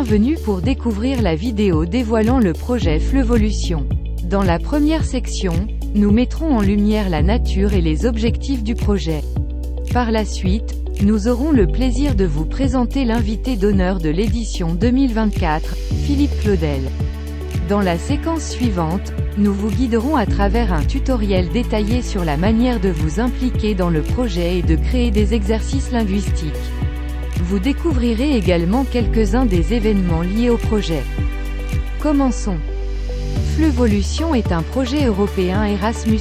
Bienvenue pour découvrir la vidéo dévoilant le projet Fleuvolution. Dans la première section, nous mettrons en lumière la nature et les objectifs du projet. Par la suite, nous aurons le plaisir de vous présenter l'invité d'honneur de l'édition 2024, Philippe Claudel. Dans la séquence suivante, nous vous guiderons à travers un tutoriel détaillé sur la manière de vous impliquer dans le projet et de créer des exercices linguistiques. Vous découvrirez également quelques-uns des événements liés au projet. Commençons. Fleuvolution est un projet européen Erasmus+,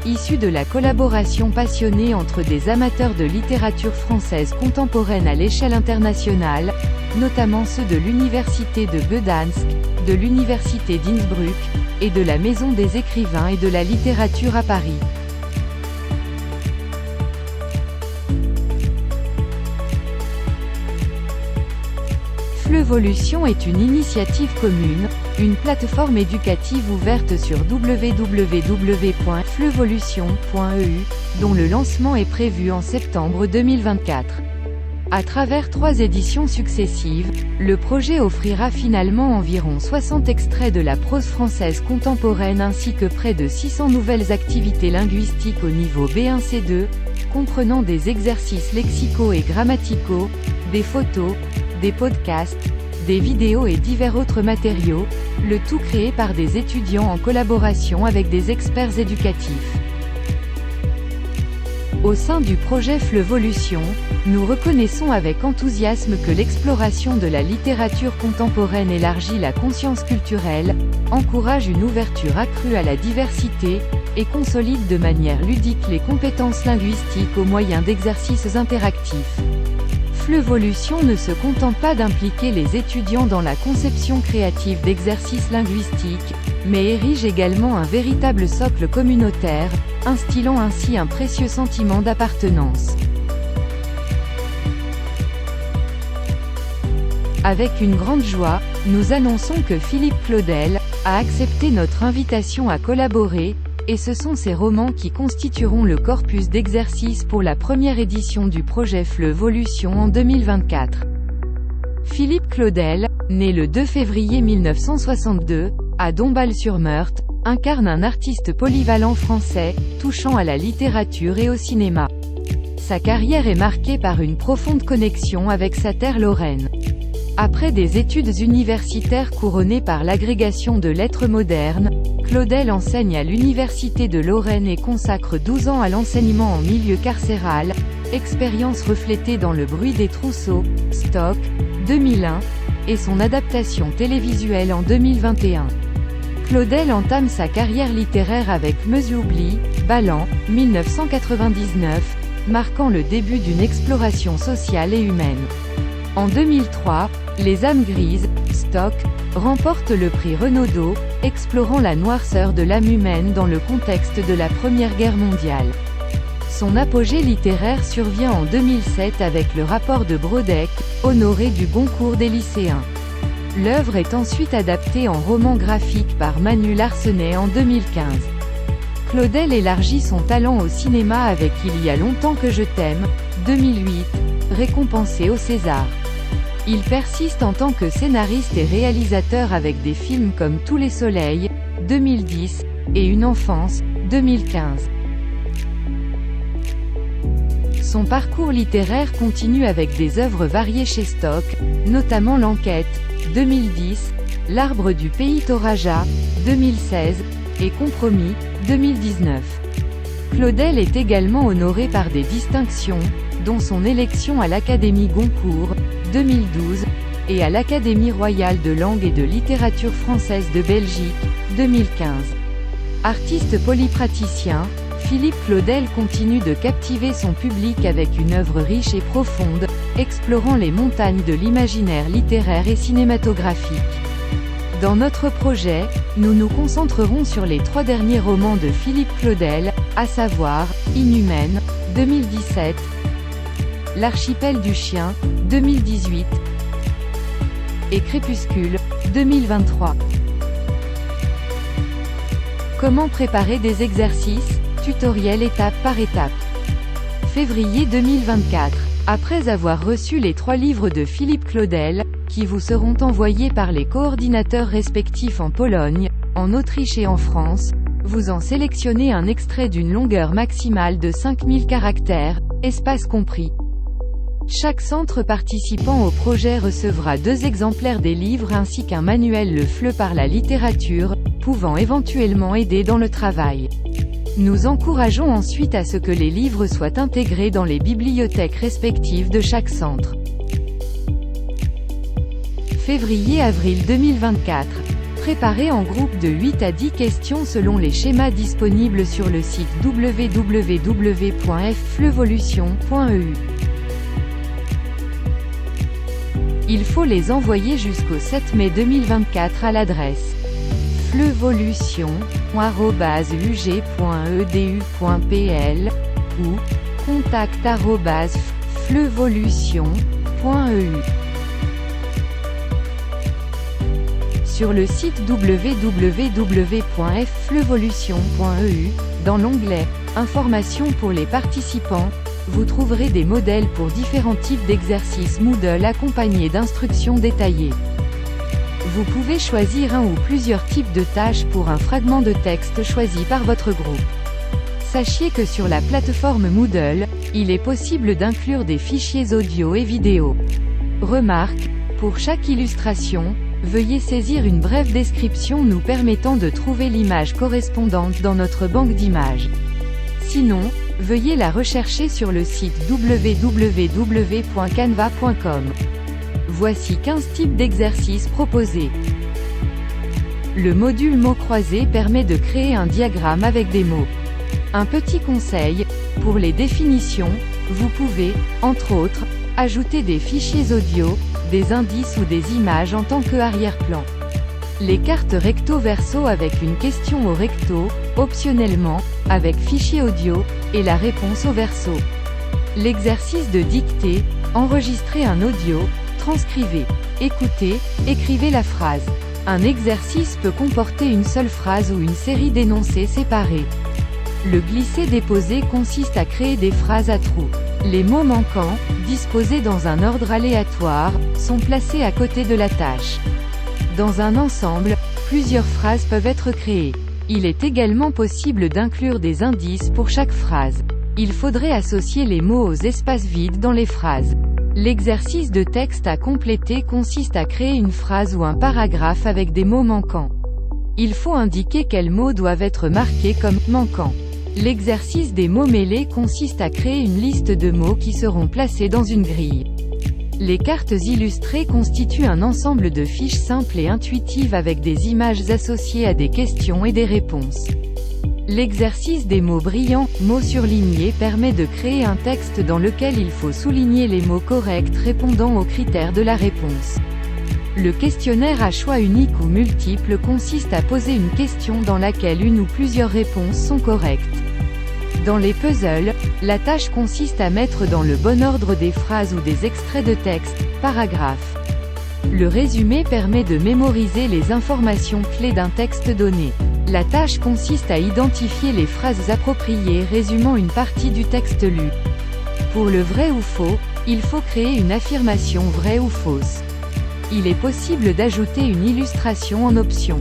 issu de la collaboration passionnée entre des amateurs de littérature française contemporaine à l'échelle internationale, notamment ceux de l'Université de Gdansk, de l'Université d'Innsbruck, et de la Maison des écrivains et de la littérature à Paris. Fleuvolution est une initiative commune, une plateforme éducative ouverte sur www.fleuvolution.eu, dont le lancement est prévu en septembre 2024. À travers 3 éditions successives, le projet offrira finalement environ 60 extraits de la prose française contemporaine ainsi que près de 600 nouvelles activités linguistiques au niveau B1-C2, comprenant des exercices lexicaux et grammaticaux, des photos, des podcasts, des vidéos et divers autres matériaux, le tout créé par des étudiants en collaboration avec des experts éducatifs. Au sein du projet Fleuvolution, nous reconnaissons avec enthousiasme que l'exploration de la littérature contemporaine élargit la conscience culturelle, encourage une ouverture accrue à la diversité, et consolide de manière ludique les compétences linguistiques au moyen d'exercices interactifs. Fleuvolution ne se contente pas d'impliquer les étudiants dans la conception créative d'exercices linguistiques, mais érige également un véritable socle communautaire, instillant ainsi un précieux sentiment d'appartenance. Avec une grande joie, nous annonçons que Philippe Claudel a accepté notre invitation à collaborer, et ce sont ces romans qui constitueront le corpus d'exercices pour la première édition du projet Fleuvolution en 2024. Philippe Claudel, né le 2 février 1962, à Dombasle-sur-Meurthe, incarne un artiste polyvalent français, touchant à la littérature et au cinéma. Sa carrière est marquée par une profonde connexion avec sa terre lorraine. Après des études universitaires couronnées par l'agrégation de lettres modernes, Claudel enseigne à l'Université de Lorraine et consacre 12 ans à l'enseignement en milieu carcéral, expérience reflétée dans Le bruit des trousseaux, Stock, 2001, et son adaptation télévisuelle en 2021. Claudel entame sa carrière littéraire avec Meuse oublie, Ballan, 1999, marquant le début d'une exploration sociale et humaine. En 2003, Les âmes grises, Stock, remporte le prix Renaudot, explorant la noirceur de l'âme humaine dans le contexte de la Première Guerre mondiale. Son apogée littéraire survient en 2007 avec le rapport de Brodeck, honoré du Goncourt des lycéens. L'œuvre est ensuite adaptée en roman graphique par Manu Larsenet en 2015. Claudel élargit son talent au cinéma avec Il y a longtemps que je t'aime, 2008, récompensé au César. Il persiste en tant que scénariste et réalisateur avec des films comme Tous les soleils, 2010, et Une enfance, 2015. Son parcours littéraire continue avec des œuvres variées chez Stock, notamment L'Enquête, 2010, L'Arbre du pays Toraja, 2016, et Compromis, 2019. Claudel est également honoré par des distinctions, dont son élection à l'Académie Goncourt, 2012, et à l'Académie royale de langue et de littérature française de Belgique, 2015. Artiste polypraticien, Philippe Claudel continue de captiver son public avec une œuvre riche et profonde, explorant les montagnes de l'imaginaire littéraire et cinématographique. Dans notre projet, nous nous concentrerons sur les 3 derniers romans de Philippe Claudel, à savoir, Inhumaine, 2017, L'archipel du chien, 2018, et Crépuscule, 2023. Comment préparer des exercices, tutoriel étape par étape. Février 2024. Après avoir reçu les 3 livres de Philippe Claudel, qui vous seront envoyés par les coordinateurs respectifs en Pologne, en Autriche et en France. Vous en sélectionnez un extrait d'une longueur maximale de 5000 caractères, espace compris. Chaque centre participant au projet recevra 2 exemplaires des livres ainsi qu'un manuel Le Fleu par la littérature, pouvant éventuellement aider dans le travail. Nous encourageons ensuite à ce que les livres soient intégrés dans les bibliothèques respectives de chaque centre. Février-avril 2024. Préparez en groupe de 8 à 10 questions selon les schémas disponibles sur le site www.fleuvolution.eu. Il faut les envoyer jusqu'au 7 mai 2024 à l'adresse fleuvolution@ug.edu.pl ou contact@fleuvolution.eu. Sur le site www.fleuvolution.eu, dans l'onglet « Informations pour les participants », vous trouverez des modèles pour différents types d'exercices Moodle accompagnés d'instructions détaillées. Vous pouvez choisir un ou plusieurs types de tâches pour un fragment de texte choisi par votre groupe. Sachez que sur la plateforme Moodle, il est possible d'inclure des fichiers audio et vidéo. Remarque, pour chaque illustration, veuillez saisir une brève description nous permettant de trouver l'image correspondante dans notre banque d'images. Sinon, veuillez la rechercher sur le site www.canva.com. Voici 15 types d'exercices proposés. Le module mots croisés permet de créer un diagramme avec des mots. Un petit conseil, pour les définitions, vous pouvez, entre autres, ajouter des fichiers audio, des indices ou des images en tant que arrière-plan. Les cartes recto-verso avec une question au recto, optionnellement, avec fichier audio, et la réponse au verso. L'exercice de dictée, enregistrez un audio, transcrivez, écoutez, écrivez la phrase. Un exercice peut comporter une seule phrase ou une série d'énoncés séparés. Le glisser-déposer consiste à créer des phrases à trous. Les mots manquants, disposés dans un ordre aléatoire, sont placés à côté de la tâche. Dans un ensemble, plusieurs phrases peuvent être créées. Il est également possible d'inclure des indices pour chaque phrase. Il faudrait associer les mots aux espaces vides dans les phrases. L'exercice de texte à compléter consiste à créer une phrase ou un paragraphe avec des mots manquants. Il faut indiquer quels mots doivent être marqués comme « manquants ». L'exercice des mots mêlés consiste à créer une liste de mots qui seront placés dans une grille. Les cartes illustrées constituent un ensemble de fiches simples et intuitives avec des images associées à des questions et des réponses. L'exercice des mots brillants, mots surlignés permet de créer un texte dans lequel il faut souligner les mots corrects répondant aux critères de la réponse. Le questionnaire à choix unique ou multiple consiste à poser une question dans laquelle une ou plusieurs réponses sont correctes. Dans les puzzles, la tâche consiste à mettre dans le bon ordre des phrases ou des extraits de texte, paragraphes. Le résumé permet de mémoriser les informations clés d'un texte donné. La tâche consiste à identifier les phrases appropriées résumant une partie du texte lu. Pour le vrai ou faux, il faut créer une affirmation vraie ou fausse. Il est possible d'ajouter une illustration en option.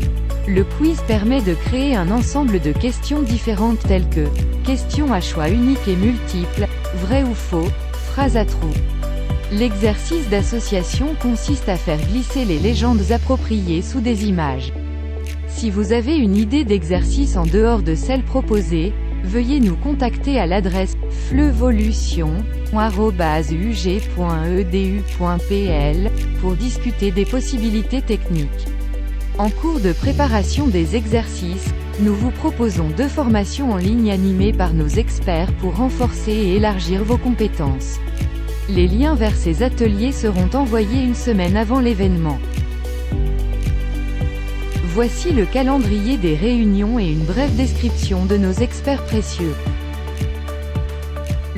Le quiz permet de créer un ensemble de questions différentes telles que questions à choix unique et multiple, vrai ou faux, phrase à trous. L'exercice d'association consiste à faire glisser les légendes appropriées sous des images. Si vous avez une idée d'exercice en dehors de celle proposée, veuillez nous contacter à l'adresse fleuvolution@ug.edu.pl pour discuter des possibilités techniques. En cours de préparation des exercices, nous vous proposons 2 formations en ligne animées par nos experts pour renforcer et élargir vos compétences. Les liens vers ces ateliers seront envoyés une semaine avant l'événement. Voici le calendrier des réunions et une brève description de nos experts précieux.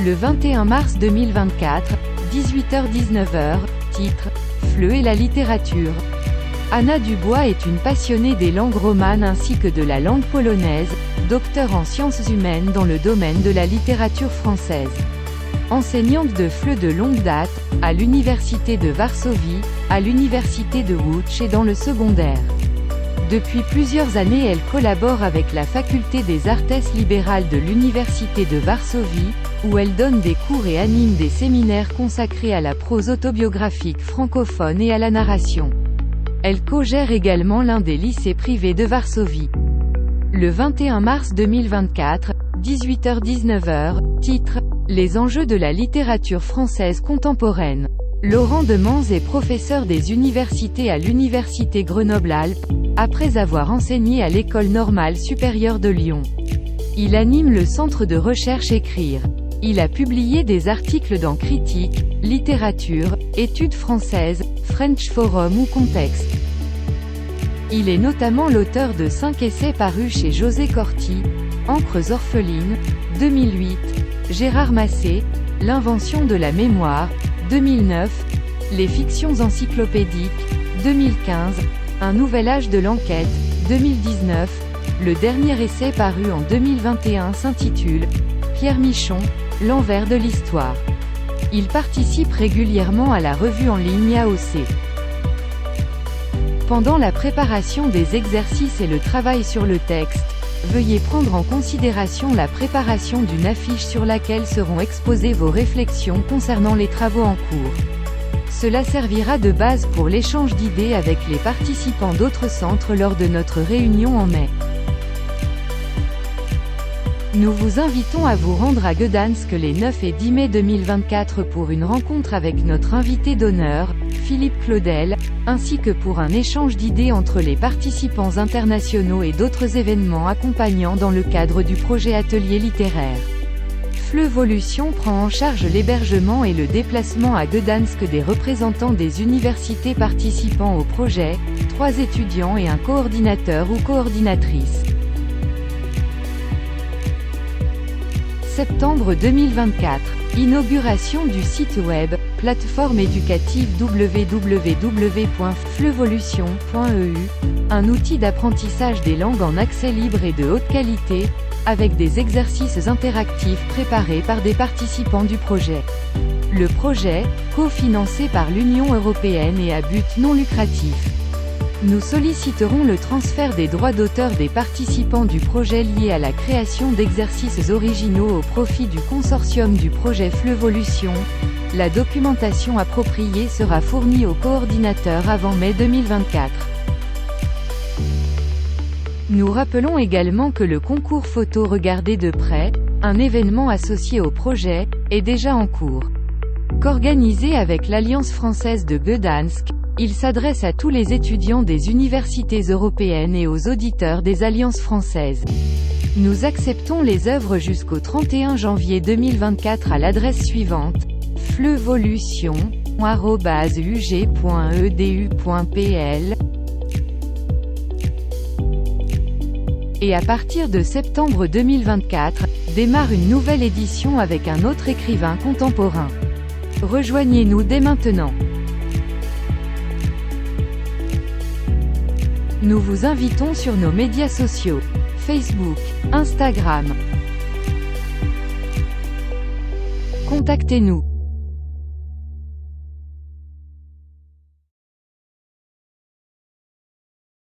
Le 21 mars 2024, 18h-19h, titre « Fleu et la littérature ». Anna Dubois est une passionnée des langues romanes ainsi que de la langue polonaise, docteur en sciences humaines dans le domaine de la littérature française. Enseignante de FLE de longue date, à l'Université de Varsovie, à l'Université de Łódź et dans le secondaire. Depuis plusieurs années elle collabore avec la Faculté des Artes libérales de l'Université de Varsovie, où elle donne des cours et anime des séminaires consacrés à la prose autobiographique francophone et à la narration. Elle co-gère également l'un des lycées privés de Varsovie. Le 21 mars 2024, 18h-19h, titre « Les enjeux de la littérature française contemporaine ». Laurent Demans est professeur des universités à l'Université Grenoble-Alpes, après avoir enseigné à l'École normale supérieure de Lyon. Il anime le centre de recherche Écrire. Il a publié des articles dans Critique, Littérature, Études françaises, French Forum ou Contexte. Il est notamment l'auteur de 5 essais parus chez José Corti, Encres orphelines, 2008, Gérard Massé, L'invention de la mémoire, 2009, Les fictions encyclopédiques, 2015, Un nouvel âge de l'enquête, 2019, le dernier essai paru en 2021 s'intitule « Pierre Michon, l'envers de l'histoire ». Il participe régulièrement à la revue en ligne AOC. Pendant la préparation des exercices et le travail sur le texte, veuillez prendre en considération la préparation d'une affiche sur laquelle seront exposées vos réflexions concernant les travaux en cours. Cela servira de base pour l'échange d'idées avec les participants d'autres centres lors de notre réunion en mai. Nous vous invitons à vous rendre à Gdansk les 9 et 10 mai 2024 pour une rencontre avec notre invité d'honneur, Philippe Claudel, ainsi que pour un échange d'idées entre les participants internationaux et d'autres événements accompagnants dans le cadre du projet Atelier littéraire. FLEvolution prend en charge l'hébergement et le déplacement à Gdansk des représentants des universités participant au projet, 3 étudiants et un coordinateur ou coordinatrice. Septembre 2024. Inauguration du site web, plateforme éducative www.flevolution.eu, un outil d'apprentissage des langues en accès libre et de haute qualité, avec des exercices interactifs préparés par des participants du projet. Le projet, cofinancé par l'Union européenne et à but non lucratif. Nous solliciterons le transfert des droits d'auteur des participants du projet liés à la création d'exercices originaux au profit du consortium du projet FLEvolution. La documentation appropriée sera fournie au coordinateur avant mai 2024. Nous rappelons également que le concours photo Regardez de près, un événement associé au projet, est déjà en cours. Qu'organisé avec l'Alliance française de Gdansk, il s'adresse à tous les étudiants des universités européennes et aux auditeurs des alliances françaises. Nous acceptons les œuvres jusqu'au 31 janvier 2024 à l'adresse suivante: flevolution@ug.edu.pl. Et à partir de septembre 2024, démarre une nouvelle édition avec un autre écrivain contemporain. Rejoignez-nous dès maintenant. Nous vous invitons sur nos médias sociaux, Facebook, Instagram. Contactez-nous.